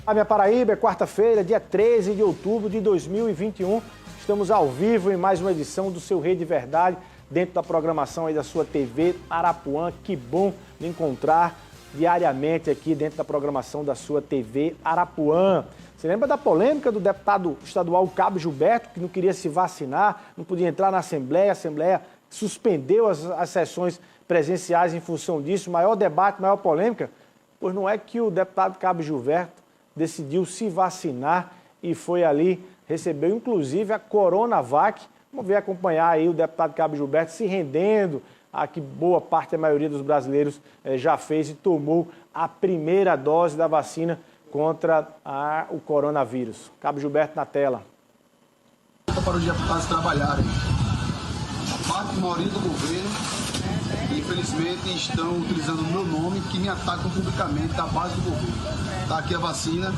A minha Paraíba, é quarta-feira, dia 13 de outubro de 2021. Estamos ao vivo em mais uma edição do seu Rede Verdade, dentro da programação aí da sua TV Arapuã. Que bom me encontrar diariamente aqui dentro da programação da sua TV Arapuã. Você lembra da polêmica do deputado estadual Cabo Gilberto, que não queria se vacinar, não podia entrar na Assembleia, a Assembleia suspendeu as sessões presenciais em função disso, maior debate, maior polêmica? Pois não é que o deputado Cabo Gilberto decidiu se vacinar e foi ali, recebeu inclusive a Coronavac. Vamos ver, acompanhar aí o deputado Cabo Gilberto se rendendo a que boa parte, a maioria dos brasileiros já fez e tomou a primeira dose da vacina contra o coronavírus. Cabo Gilberto na tela. Para os deputados trabalharem. A parte maioria do governo, infelizmente, estão utilizando o meu nome, que me atacam publicamente da base do governo. Está aqui a vacina.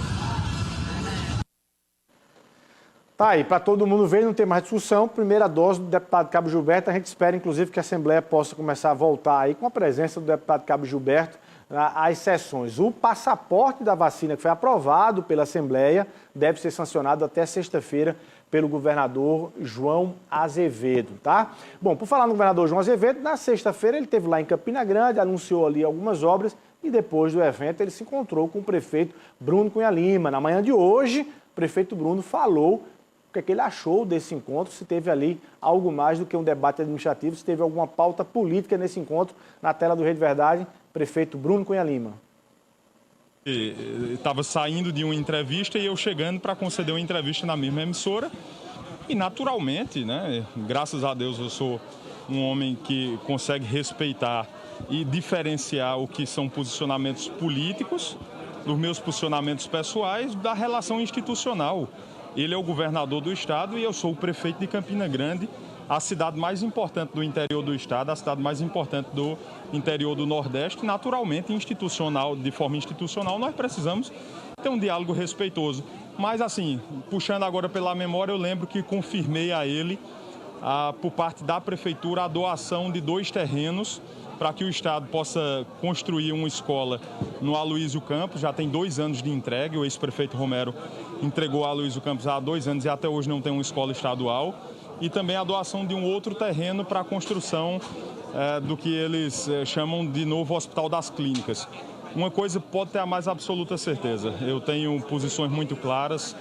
Tá aí, para todo mundo ver, não tem mais discussão. Primeira dose do deputado Cabo Gilberto. A gente espera, inclusive, que a Assembleia possa começar a voltar aí com a presença do deputado Cabo Gilberto às sessões. O passaporte da vacina que foi aprovado pela Assembleia deve ser sancionado até sexta-feira pelo governador João Azevedo, tá? Bom, por falar no governador João Azevedo, na sexta-feira ele esteve lá em Campina Grande, anunciou ali algumas obras e depois do evento ele se encontrou com o prefeito Bruno Cunha Lima. Na manhã de hoje, o prefeito Bruno falou o que é que ele achou desse encontro, se teve ali algo mais do que um debate administrativo, se teve alguma pauta política nesse encontro. Na tela do Rede Verdade, prefeito Bruno Cunha Lima. Estava saindo de uma entrevista e eu chegando para conceder uma entrevista na mesma emissora. E naturalmente, né, graças a Deus eu sou um homem que consegue respeitar e diferenciar o que são posicionamentos políticos dos meus posicionamentos pessoais da relação institucional. Ele é o governador do estado e eu sou o prefeito de Campina Grande, a cidade mais importante do interior do estado, a cidade mais importante do interior do Nordeste. Naturalmente, de forma institucional, nós precisamos ter um diálogo respeitoso. Mas assim, puxando agora pela memória, eu lembro que confirmei a ele, por parte da prefeitura, a doação de 2 terrenos para que o estado possa construir uma escola no Aloysio Campos. Já tem 2 anos de entrega, o ex-prefeito Romero entregou a Aloysio Campos há 2 anos e até hoje não tem uma escola estadual. E também a doação de um outro terreno para a construção do que eles chamam de novo Hospital das Clínicas. Uma coisa pode ter a mais absoluta certeza, eu tenho posições muito claras,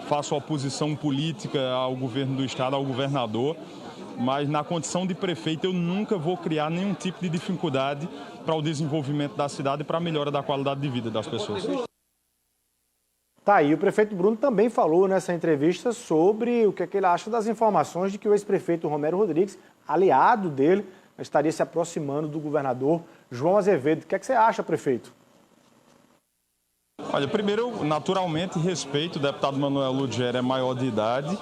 faço oposição política ao governo do estado, ao governador, mas na condição de prefeito eu nunca vou criar nenhum tipo de dificuldade para o desenvolvimento da cidade e para a melhora da qualidade de vida das pessoas. Tá aí, o prefeito Bruno também falou nessa entrevista sobre o que é que ele acha das informações de que o ex-prefeito Romero Rodrigues, aliado dele, estaria se aproximando do governador João Azevedo. O que é que você acha, prefeito? Olha, primeiro, eu naturalmente respeito o deputado Manuel Ludgero, é maior de idade,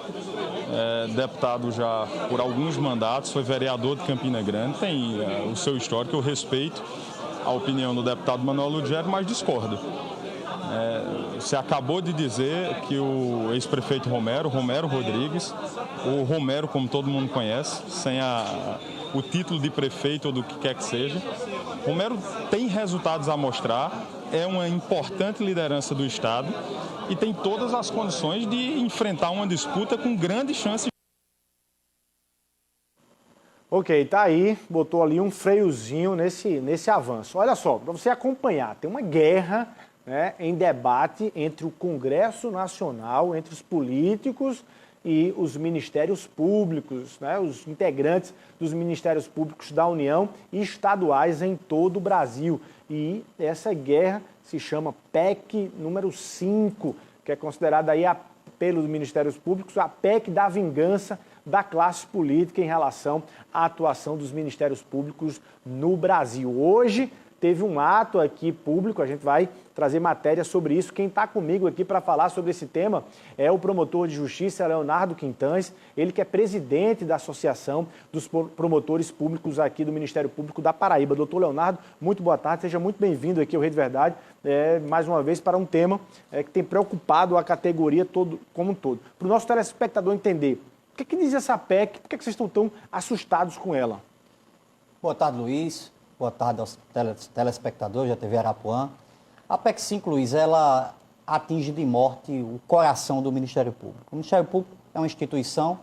deputado já por alguns mandatos, foi vereador de Campina Grande, tem o seu histórico, eu respeito a opinião do deputado Manuel Ludgero, mas discordo. Você acabou de dizer que o ex-prefeito Romero Rodrigues, o Romero, como todo mundo conhece, sem o título de prefeito ou do que quer que seja, Romero tem resultados a mostrar, é uma importante liderança do estado e tem todas as condições de enfrentar uma disputa com grandes chances. Ok, tá aí, botou ali um freiozinho nesse avanço. Olha só, para você acompanhar, tem uma guerra, né, em debate entre o Congresso Nacional, entre os políticos e os ministérios públicos, né, os integrantes dos ministérios públicos da União e estaduais em todo o Brasil. E essa guerra se chama PEC número 5, que é considerada aí pelos ministérios públicos a PEC da vingança da classe política em relação à atuação dos ministérios públicos no Brasil. Hoje teve um ato aqui público, a gente vai trazer matéria sobre isso. Quem está comigo aqui para falar sobre esse tema é o promotor de justiça, Leonardo Quintães, ele que é presidente da Associação dos Promotores Públicos aqui do Ministério Público da Paraíba. Doutor Leonardo, muito boa tarde, seja muito bem-vindo aqui ao Rede Verdade, mais uma vez para um tema que tem preocupado a categoria como um todo. Para o nosso telespectador entender, o que diz essa PEC, por que vocês estão tão assustados com ela? Boa tarde, Luiz. Boa tarde aos telespectadores da TV Arapuã. A PEC 5, Luiz, ela atinge de morte o coração do Ministério Público. O Ministério Público é uma instituição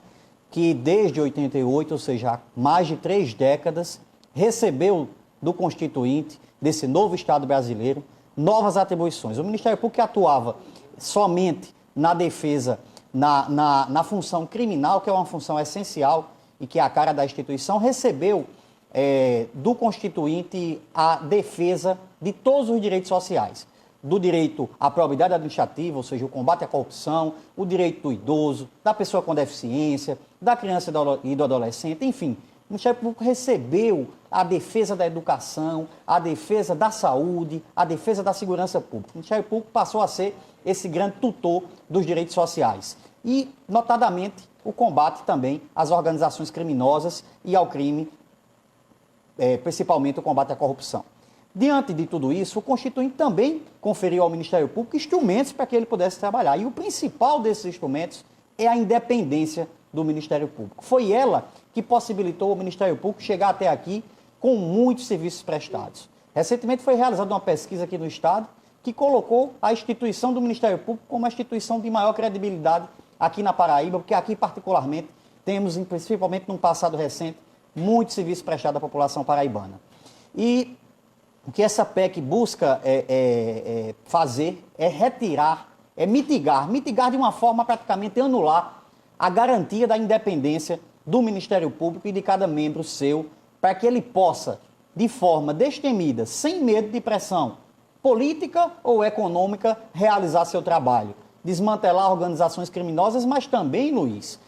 que desde 88, ou seja, há mais de 3 décadas, recebeu do Constituinte, desse novo Estado brasileiro, novas atribuições. O Ministério Público que atuava somente na defesa, na função criminal, que é uma função essencial e que é a cara da instituição, recebeu do Constituinte a defesa de todos os direitos sociais. Do direito à probidade administrativa, ou seja, o combate à corrupção, o direito do idoso, da pessoa com deficiência, da criança e do adolescente, enfim. O Ministério Público recebeu a defesa da educação, a defesa da saúde, a defesa da segurança pública. O Ministério Público passou a ser esse grande tutor dos direitos sociais. E, notadamente, o combate também às organizações criminosas e ao crime, principalmente o combate à corrupção. Diante de tudo isso, o Constituinte também conferiu ao Ministério Público instrumentos para que ele pudesse trabalhar. E o principal desses instrumentos é a independência do Ministério Público. Foi ela que possibilitou ao Ministério Público chegar até aqui com muitos serviços prestados. Recentemente foi realizada uma pesquisa aqui no Estado que colocou a instituição do Ministério Público como a instituição de maior credibilidade aqui na Paraíba, porque aqui particularmente temos, principalmente num passado recente, muitos serviços prestados à população paraibana. E o que essa PEC busca fazer é retirar, mitigar de uma forma praticamente anular a garantia da independência do Ministério Público e de cada membro seu, para que ele possa, de forma destemida, sem medo de pressão política ou econômica, realizar seu trabalho. Desmantelar organizações criminosas, mas também, Luiz,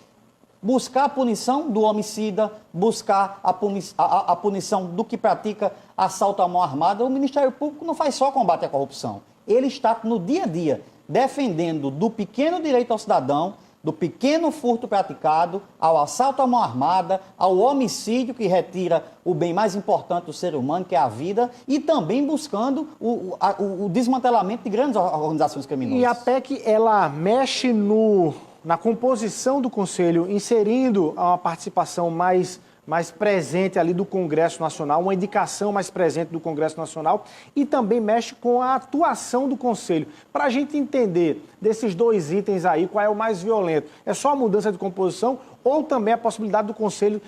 buscar a punição do homicida, buscar a punição do que pratica assalto à mão armada. O Ministério Público não faz só combate à corrupção. Ele está no dia a dia defendendo do pequeno direito ao cidadão, do pequeno furto praticado, ao assalto à mão armada, ao homicídio que retira o bem mais importante do ser humano, que é a vida, e também buscando o desmantelamento de grandes organizações criminosas. E a PEC, ela mexe na composição do Conselho, inserindo uma participação mais presente ali do Congresso Nacional, uma indicação mais presente do Congresso Nacional, e também mexe com a atuação do Conselho. Para a gente entender desses 2 itens aí, qual é o mais violento? É só a mudança de composição ou também a possibilidade do Conselho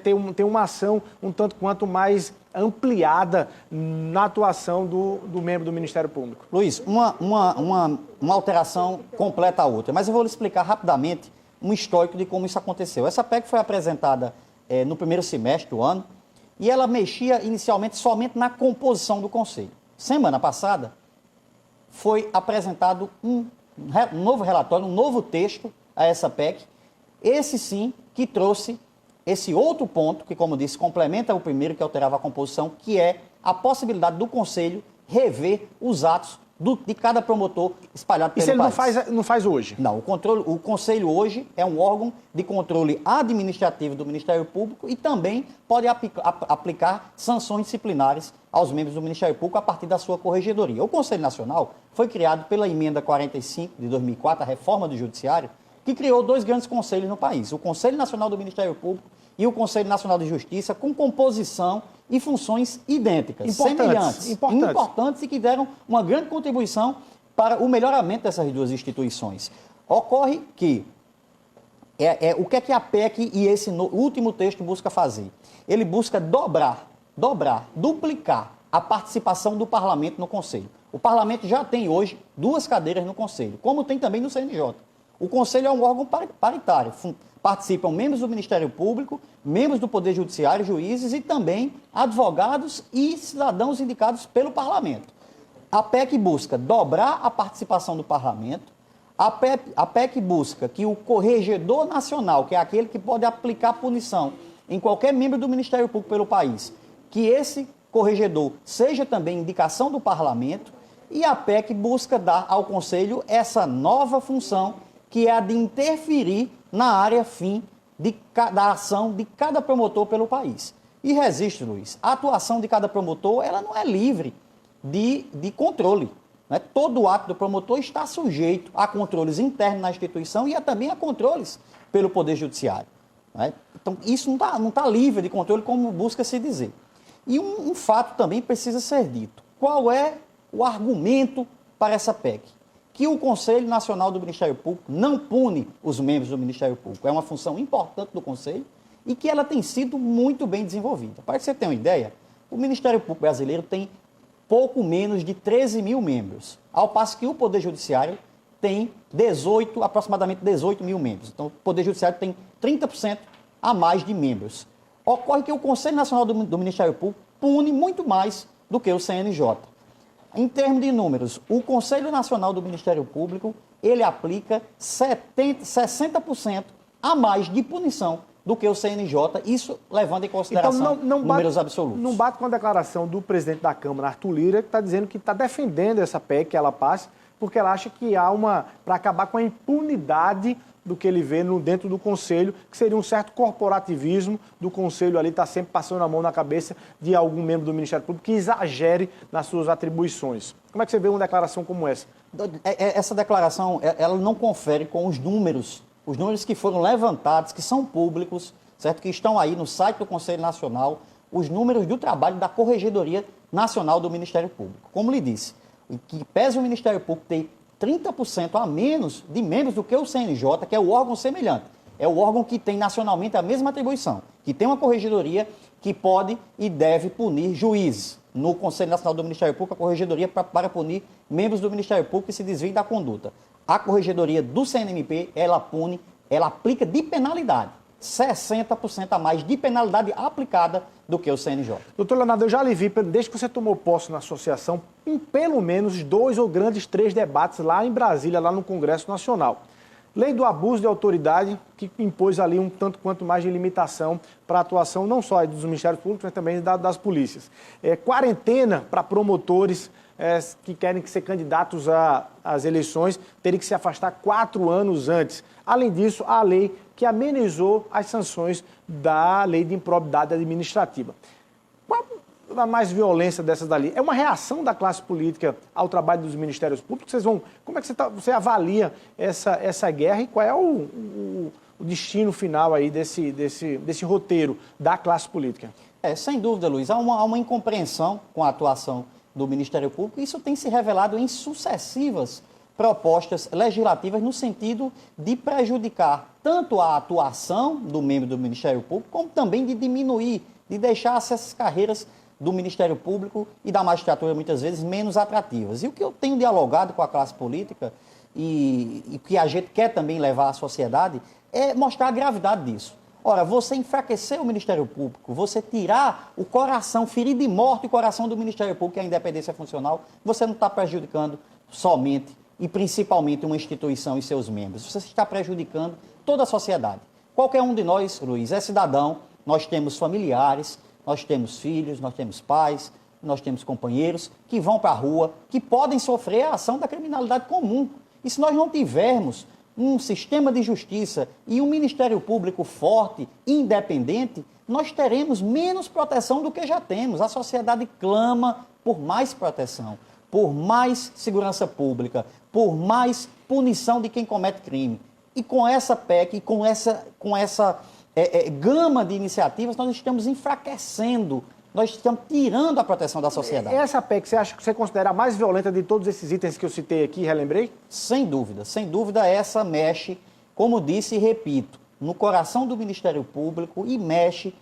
ter uma ação um tanto quanto mais ampliada na atuação do membro do Ministério Público? Luiz, uma alteração completa a outra, mas eu vou lhe explicar rapidamente um histórico de como isso aconteceu. Essa PEC foi apresentada no primeiro semestre do ano, e ela mexia inicialmente somente na composição do Conselho. Semana passada, foi apresentado um novo relatório, um novo texto a essa PEC, esse sim que trouxe esse outro ponto, que, como disse, complementa o primeiro que alterava a composição, que é a possibilidade do Conselho rever os atos de cada promotor espalhado pelo país. Isso ele não faz hoje? Não, o Conselho hoje é um órgão de controle administrativo do Ministério Público e também pode aplicar sanções disciplinares aos membros do Ministério Público a partir da sua corregedoria. O Conselho Nacional foi criado pela Emenda 45 de 2004, a reforma do Judiciário, que criou 2 grandes conselhos no país, o Conselho Nacional do Ministério Público e o Conselho Nacional de Justiça, com composição e funções idênticas, semelhantes, importantes e que deram uma grande contribuição para o melhoramento dessas 2 instituições. Ocorre que o que é que a PEC e esse último texto busca fazer? Ele busca duplicar a participação do Parlamento no Conselho. O Parlamento já tem hoje 2 cadeiras no Conselho, como tem também no CNJ. O Conselho é um órgão paritário. Participam membros do Ministério Público, membros do Poder Judiciário, juízes e também advogados e cidadãos indicados pelo Parlamento. A PEC busca dobrar a participação do Parlamento. A PEC busca que o corregedor nacional, que é aquele que pode aplicar punição em qualquer membro do Ministério Público pelo país, que esse corregedor seja também indicação do Parlamento. E a PEC busca dar ao Conselho essa nova função, que é a de interferir na área fim da ação de cada promotor pelo país. E resiste, Luiz, a atuação de cada promotor ela não é livre de controle. Né? Todo ato do promotor está sujeito a controles internos na instituição e também a controles pelo Poder Judiciário. Né? Então, isso não tá livre de controle, como busca se dizer. E um fato também precisa ser dito. Qual é o argumento para essa PEC? que o Conselho Nacional do Ministério Público não pune os membros do Ministério Público. É uma função importante do Conselho e que ela tem sido muito bem desenvolvida. Para que você tenha uma ideia, o Ministério Público brasileiro tem pouco menos de 13 mil membros, ao passo que o Poder Judiciário tem aproximadamente 18 mil membros. Então, o Poder Judiciário tem 30% a mais de membros. Ocorre que o Conselho Nacional do Ministério Público pune muito mais do que o CNJ. Em termos de números, o Conselho Nacional do Ministério Público, ele aplica 60% a mais de punição do que o CNJ, isso levando em consideração números absolutos. Não bate com a declaração do presidente da Câmara, Arthur Lira, que está dizendo que está defendendo essa PEC, que ela passe, porque ela acha que há para acabar com a impunidade do que ele vê dentro do Conselho, que seria um certo corporativismo do Conselho ali, está sempre passando a mão na cabeça de algum membro do Ministério Público que exagere nas suas atribuições. Como é que você vê uma declaração como essa? Essa declaração, ela não confere com os números que foram levantados, que são públicos, certo? Que estão aí no site do Conselho Nacional, os números do trabalho da Corregedoria Nacional do Ministério Público. Como lhe disse, que pese o Ministério Público ter 30% a menos de membros do que o CNJ, que é o órgão semelhante. É o órgão que tem nacionalmente a mesma atribuição, que tem uma corregedoria que pode e deve punir juízes. No Conselho Nacional do Ministério Público, a corregedoria para punir membros do Ministério Público que se desviem da conduta. A corregedoria do CNMP, ela pune, ela aplica de penalidade, 60% a mais de penalidade aplicada do que o CNJ. Doutor Leonardo, eu já lhe vi, desde que você tomou posse na associação, em pelo menos 2 ou grandes 3 debates lá em Brasília, lá no Congresso Nacional. Lei do abuso de autoridade, que impôs ali um tanto quanto mais de limitação para a atuação não só dos Ministérios Públicos, mas também das polícias. Quarentena para promotores que querem ser candidatos às eleições, terem que se afastar 4 anos antes. Além disso, a lei que amenizou as sanções da lei de improbidade administrativa. Qual a mais violência dessas dali? É uma reação da classe política ao trabalho dos Ministérios Públicos? Como é que você avalia essa guerra e qual é o destino final aí desse roteiro da classe política? Sem dúvida, Luiz, há uma incompreensão com a atuação do Ministério Público. Isso tem se revelado em sucessivas propostas legislativas no sentido de prejudicar tanto a atuação do membro do Ministério Público, como também de diminuir, de deixar essas carreiras do Ministério Público e da magistratura, muitas vezes, menos atrativas. E o que eu tenho dialogado com a classe política e que a gente quer também levar à sociedade é mostrar a gravidade disso. Ora, você enfraquecer o Ministério Público, você tirar o coração, ferir de morte o coração do Ministério Público, que é a independência funcional, você não está prejudicando somente e principalmente uma instituição e seus membros. Você está prejudicando toda a sociedade. Qualquer um de nós, Luiz, é cidadão, nós temos familiares, nós temos filhos, nós temos pais, nós temos companheiros que vão para a rua, que podem sofrer a ação da criminalidade comum. E se nós não tivermos um sistema de justiça e um Ministério Público forte, independente, nós teremos menos proteção do que já temos. A sociedade clama por mais proteção, por mais segurança pública, por mais punição de quem comete crime. E com essa PEC, com essa gama de iniciativas, nós estamos enfraquecendo, nós estamos tirando a proteção da sociedade. Essa PEC, você considera a mais violenta de todos esses itens que eu citei aqui e relembrei? Sem dúvida, essa mexe, como disse e repito, no coração do Ministério Público e mexe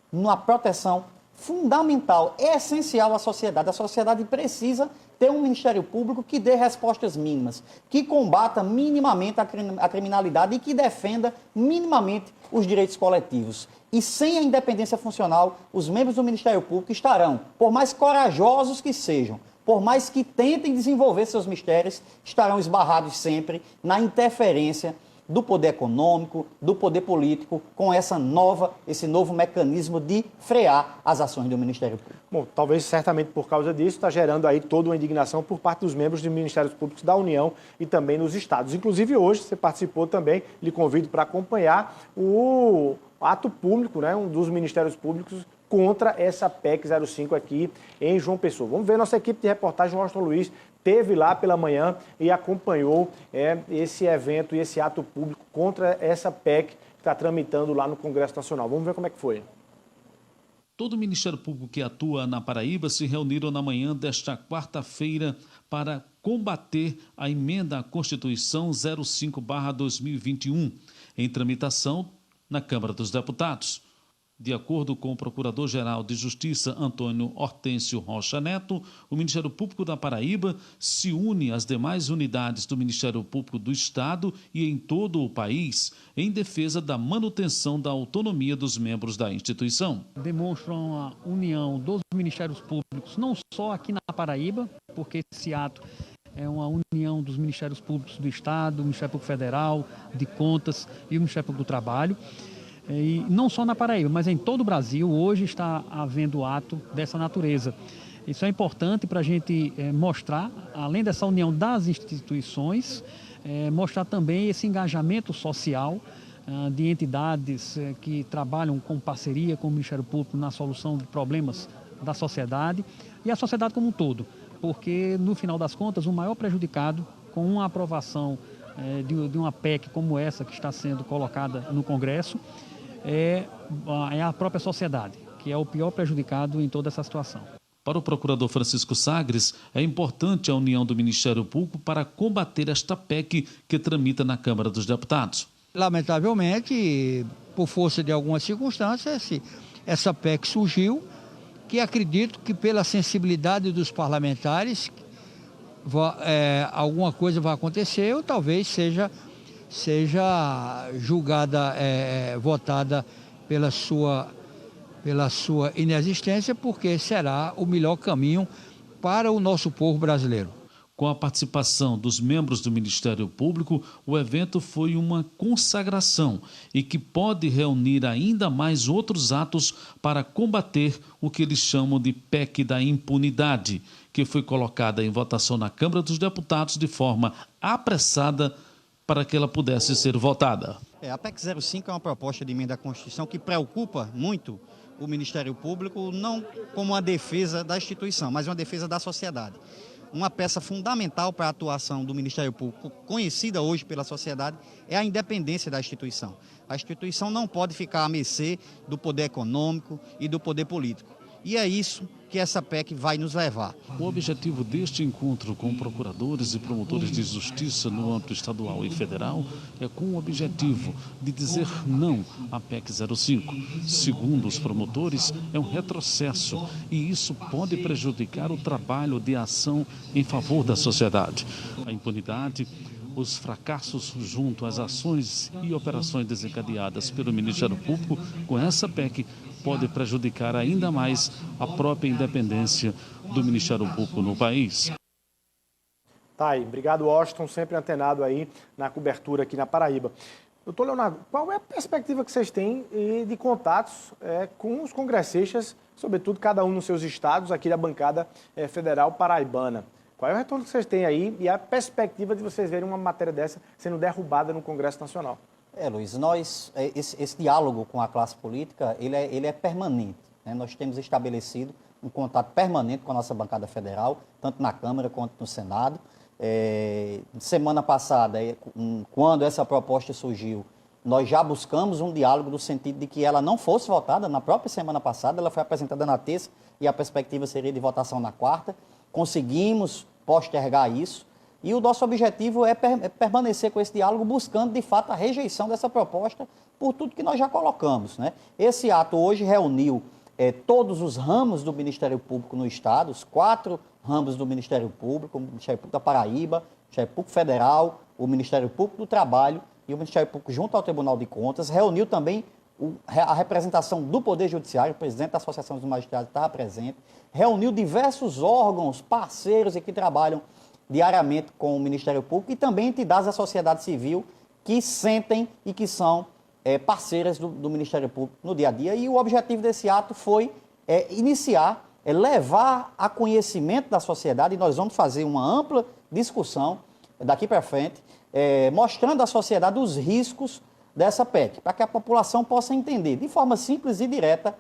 na proteção fundamental, essencial à sociedade. A sociedade precisa ter um Ministério Público que dê respostas mínimas, que combata minimamente a criminalidade e que defenda minimamente os direitos coletivos. E sem a independência funcional, os membros do Ministério Público estarão, por mais corajosos que sejam, por mais que tentem desenvolver seus mistérios, estarão esbarrados sempre na interferência do poder econômico, do poder político, com esse novo mecanismo de frear as ações do Ministério Público. Bom, talvez certamente por causa disso está gerando aí toda uma indignação por parte dos membros dos Ministérios Públicos da União e também nos estados. Inclusive hoje você participou também, lhe convido para acompanhar o ato público, né, um dos Ministérios Públicos contra essa PEC 05 aqui em João Pessoa. Vamos ver, nossa equipe de reportagem, Washington Luiz, esteve lá pela manhã e acompanhou esse evento e esse ato público contra essa PEC que está tramitando lá no Congresso Nacional. Vamos ver como é que foi. Todo o Ministério Público que atua na Paraíba se reuniram na manhã desta quarta-feira para combater a emenda à Constituição 05/2021, em tramitação na Câmara dos Deputados. De acordo com o Procurador-Geral de Justiça, Antônio Hortêncio Rocha Neto, o Ministério Público da Paraíba se une às demais unidades do Ministério Público do Estado e em todo o país em defesa da manutenção da autonomia dos membros da instituição. Demonstram a união dos Ministérios Públicos, não só aqui na Paraíba, porque esse ato é uma união dos Ministérios Públicos do Estado, do Ministério Público Federal, de Contas e o Ministério Público do Trabalho. E não só na Paraíba, mas em todo o Brasil, hoje está havendo ato dessa natureza. Isso é importante para a gente mostrar, além dessa união das instituições, mostrar também esse engajamento social de entidades que trabalham com parceria com o Ministério Público na solução de problemas da sociedade e a sociedade como um todo, porque no final das contas o maior prejudicado com uma aprovação de uma PEC como essa que está sendo colocada no Congresso é a própria sociedade, que é o pior prejudicado em toda essa situação. Para o procurador Francisco Sagres, é importante a união do Ministério Público para combater esta PEC que tramita na Câmara dos Deputados. Lamentavelmente, por força de algumas circunstâncias, essa PEC surgiu, que acredito que pela sensibilidade dos parlamentares, alguma coisa vai acontecer ou talvez seja julgada, votada pela sua inexistência, porque será o melhor caminho para o nosso povo brasileiro. Com a participação dos membros do Ministério Público, o evento foi uma consagração e que pode reunir ainda mais outros atos para combater o que eles chamam de PEC da impunidade, que foi colocada em votação na Câmara dos Deputados de forma apressada para que ela pudesse ser votada. A PEC 05 é uma proposta de emenda à Constituição que preocupa muito o Ministério Público, não como uma defesa da instituição, mas uma defesa da sociedade. Uma peça fundamental para a atuação do Ministério Público, conhecida hoje pela sociedade, é a independência da instituição. A instituição não pode ficar à mercê do poder econômico e do poder político. E é isso que essa PEC vai nos levar. O objetivo deste encontro com procuradores e promotores de justiça no âmbito estadual e federal é com o objetivo de dizer não à PEC 05. Segundo os promotores, é um retrocesso e isso pode prejudicar o trabalho de ação em favor da sociedade. A impunidade, os fracassos junto às ações e operações desencadeadas pelo Ministério Público com essa PEC pode prejudicar ainda mais a própria independência do Ministério Público no país. Tá aí, obrigado, Washington, sempre antenado aí na cobertura aqui na Paraíba. Doutor Leonardo, qual é a perspectiva que vocês têm de contatos com os congressistas, sobretudo cada um nos seus estados, aqui da bancada federal paraibana? Qual é o retorno que vocês têm aí e a perspectiva de vocês verem uma matéria dessa sendo derrubada no Congresso Nacional? Luiz, esse diálogo com a classe política, ele é permanente, né? Nós temos estabelecido um contato permanente com a nossa bancada federal, tanto na Câmara quanto no Senado. Semana passada, quando essa proposta surgiu, nós já buscamos um diálogo no sentido de que ela não fosse votada na própria semana passada, ela foi apresentada na terça e a perspectiva seria de votação na quarta. Conseguimos postergar isso. E o nosso objetivo é permanecer com esse diálogo, buscando, de fato, a rejeição dessa proposta por tudo que nós já colocamos, né? Esse ato hoje reuniu todos os ramos do Ministério Público no Estado, os 4 ramos do Ministério Público, o Ministério Público da Paraíba, o Ministério Público Federal, o Ministério Público do Trabalho e o Ministério Público junto ao Tribunal de Contas. Reuniu também a representação do Poder Judiciário, o presidente da Associação dos Magistrados estava presente. Reuniu diversos órgãos, parceiros e que trabalham diariamente com o Ministério Público e também entidades da sociedade civil que sentem e que são parceiras do Ministério Público no dia a dia. E o objetivo desse ato foi levar a conhecimento da sociedade, e nós vamos fazer uma ampla discussão daqui para frente, mostrando à sociedade os riscos dessa PEC, para que a população possa entender de forma simples e direta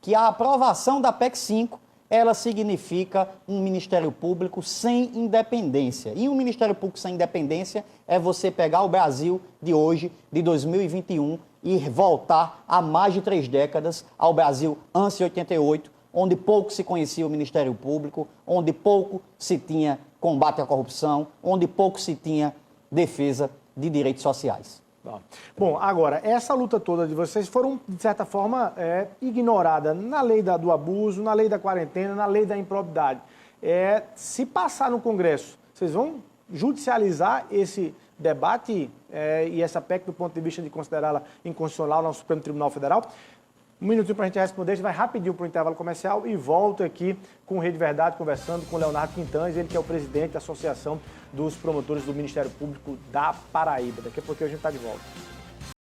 que a aprovação da PEC 5 ela significa um Ministério Público sem independência. E um Ministério Público sem independência é você pegar o Brasil de hoje, de 2021, e voltar a mais de 3 décadas ao Brasil antes de 88, onde pouco se conhecia o Ministério Público, onde pouco se tinha combate à corrupção, onde pouco se tinha defesa de direitos sociais. Bom, agora, essa luta toda de vocês foram, de certa forma, ignorada na lei do abuso, na lei da quarentena, na lei da improbidade. Se passar no Congresso, vocês vão judicializar esse debate e essa PEC do ponto de vista de considerá-la inconstitucional no Supremo Tribunal Federal? Um minutinho para a gente responder, a gente vai rapidinho para o intervalo comercial e volta aqui com o Rede Verdade, conversando com o Leonardo Quintanges, ele que é o presidente da Associação dos Promotores do Ministério Público da Paraíba. Daqui a pouquinho a gente está de volta.